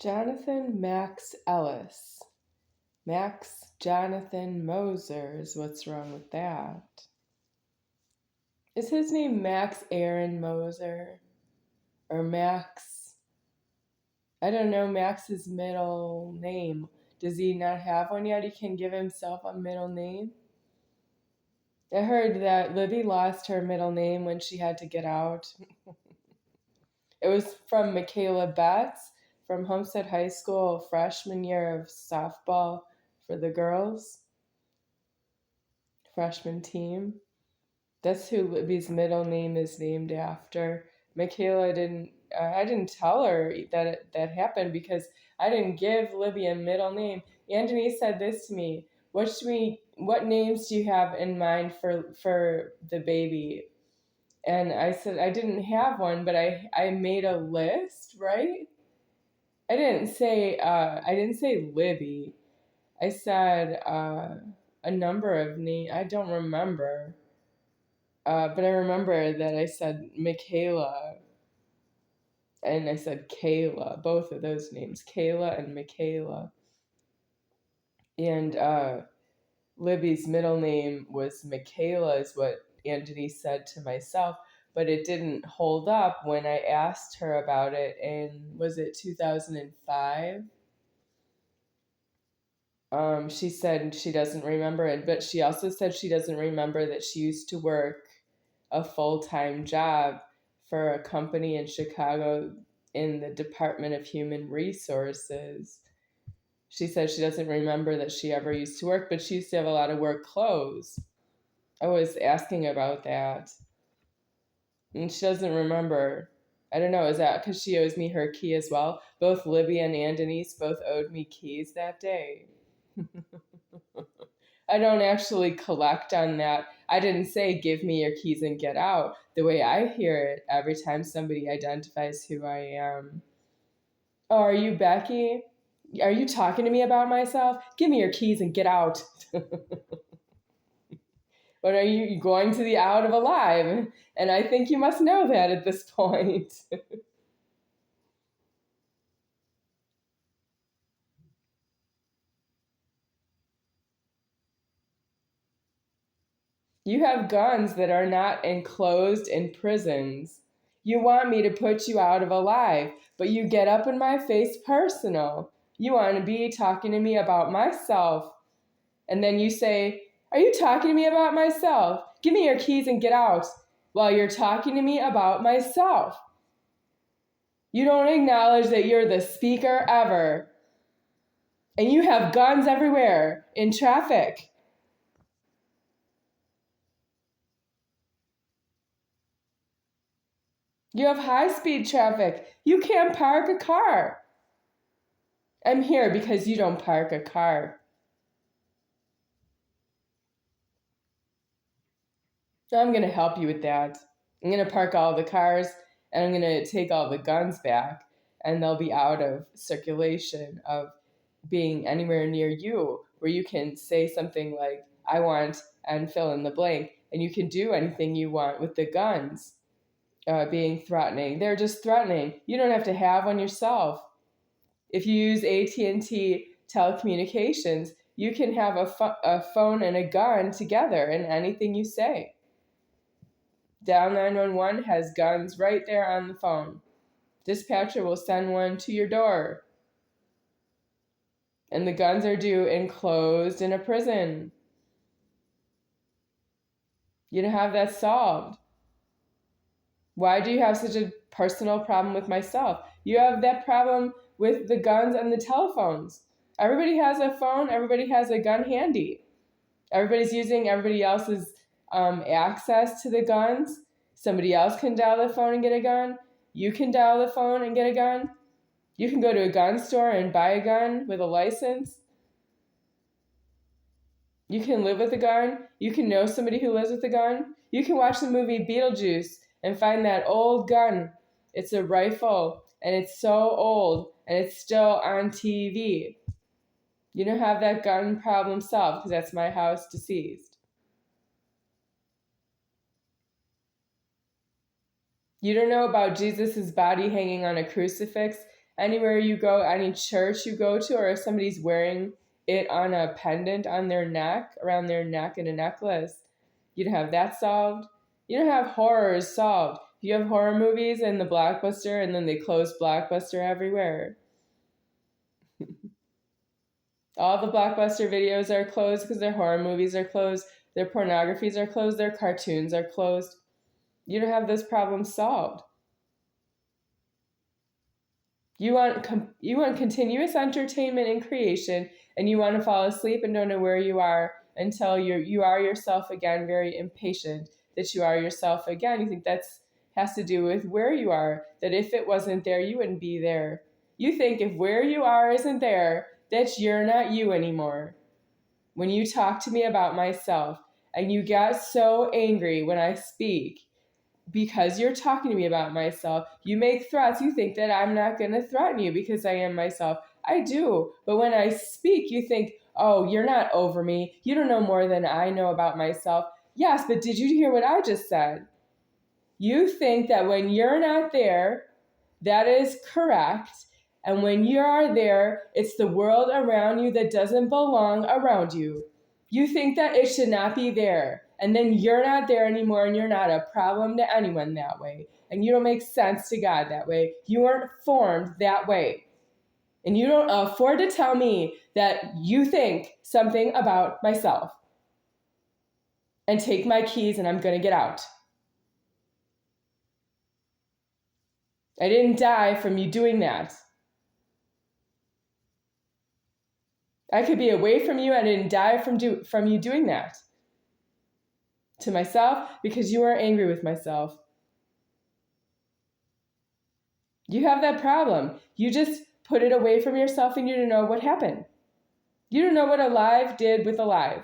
Jonathan Max Ellis. Max Jonathan Mosers. What's wrong with that? Is his name Max Aaron Moser? Or Max? I don't know Max's middle name. Does he not have one yet? He can give himself a middle name? I heard that Libby lost her middle name when she had to get out. It was from Michaela Betts from Homestead High School, freshman year of softball for the girls, freshman team. That's who Libby's middle name is named after. Michaela I didn't tell her that happened because I didn't give Libby a middle name. Anthony said this to me: What names do you have in mind for the baby? And I said I didn't have one, but I made a list, right? I didn't say Libby. I said a number of names. I don't remember. But I remember that I said Michaela and I said Kayla, both of those names, Kayla and Michaela. And Libby's middle name was Michaela, is what Anthony said to myself, but it didn't hold up when I asked her about it in, was it 2005? She said she doesn't remember it, but she also said she doesn't remember that she used to work a full-time job for a company in Chicago in the Department of Human Resources. She said she doesn't remember that she ever used to work, but she used to have a lot of work clothes. I was asking about that. And she doesn't remember. I don't know, is that because she owes me her key as well? Both Libby and Denise both owed me keys that day. I don't actually collect on that. I didn't say, give me your keys and get out, the way I hear it every time somebody identifies who I am. Oh, are you Becky? Are you talking to me about myself? Give me your keys and get out. But are you going to the out of alive? And I think you must know that at this point. You have guns that are not enclosed in prisons. You want me to put you out of alive, but you get up in my face personal. You want to be talking to me about myself. And then you say, are you talking to me about myself? Give me your keys and get out. While you're talking to me about myself. You don't acknowledge that you're the speaker ever. And you have guns everywhere in traffic. You have high-speed traffic. You can't park a car. I'm here because you don't park a car. I'm going to help you with that. I'm going to park all the cars and I'm going to take all the guns back and they'll be out of circulation of being anywhere near you where you can say something like, I want, and fill in the blank, and you can do anything you want with the guns being threatening. They're just threatening. You don't have to have one yourself. If you use AT&T telecommunications, you can have a phone and a gun together in anything you say. Dial 911 has guns right there on the phone. Dispatcher will send one to your door. And the guns are enclosed in a prison. You don't have that solved. Why do you have such a personal problem with myself? You have that problem with the guns and the telephones. Everybody has a phone. Everybody has a gun handy. Everybody's using everybody else's access to the guns. Somebody else can dial the phone and get a gun. You can dial the phone and get a gun. You can go to a gun store and buy a gun with a license. You can live with a gun. You can know somebody who lives with a gun. You can watch the movie Beetlejuice and find that old gun. It's a rifle, and it's so old, and it's still on TV. You don't have that gun problem solved because that's my house deceased. You don't know about Jesus' body hanging on a crucifix anywhere you go, any church you go to, or if somebody's wearing it on a pendant on their neck, around their neck in a necklace, you'd have that solved. You don't have horrors solved. You have horror movies and the Blockbuster, and then they close Blockbuster everywhere. All the Blockbuster videos are closed because their horror movies are closed, their pornographies are closed, their cartoons are closed. You don't have those problems solved. You want continuous entertainment and creation, and you want to fall asleep and don't know where you are until you are yourself again, very impatient that you are yourself again. You think that's has to do with where you are, that if it wasn't there, you wouldn't be there. You think if where you are isn't there, that you're not you anymore. When you talk to me about myself and you get so angry when I speak, because you're talking to me about myself, you make threats. You think that I'm not going to threaten you because I am myself. I do. But when I speak, you think, oh, you're not over me. You don't know more than I know about myself. Yes, but did you hear what I just said? You think that when you're not there, that is correct. And when you are there, it's the world around you that doesn't belong around you. You think that it should not be there. And then you're not there anymore and you're not a problem to anyone that way. And you don't make sense to God that way. You weren't formed that way. And you don't afford to tell me that you think something about myself. And take my keys and I'm going to get out. I didn't die from you doing that. I could be away from you and I didn't die from you doing that. To myself, because you are angry with myself. You have that problem. You just put it away from yourself and you don't know what happened. You don't know what alive did with alive.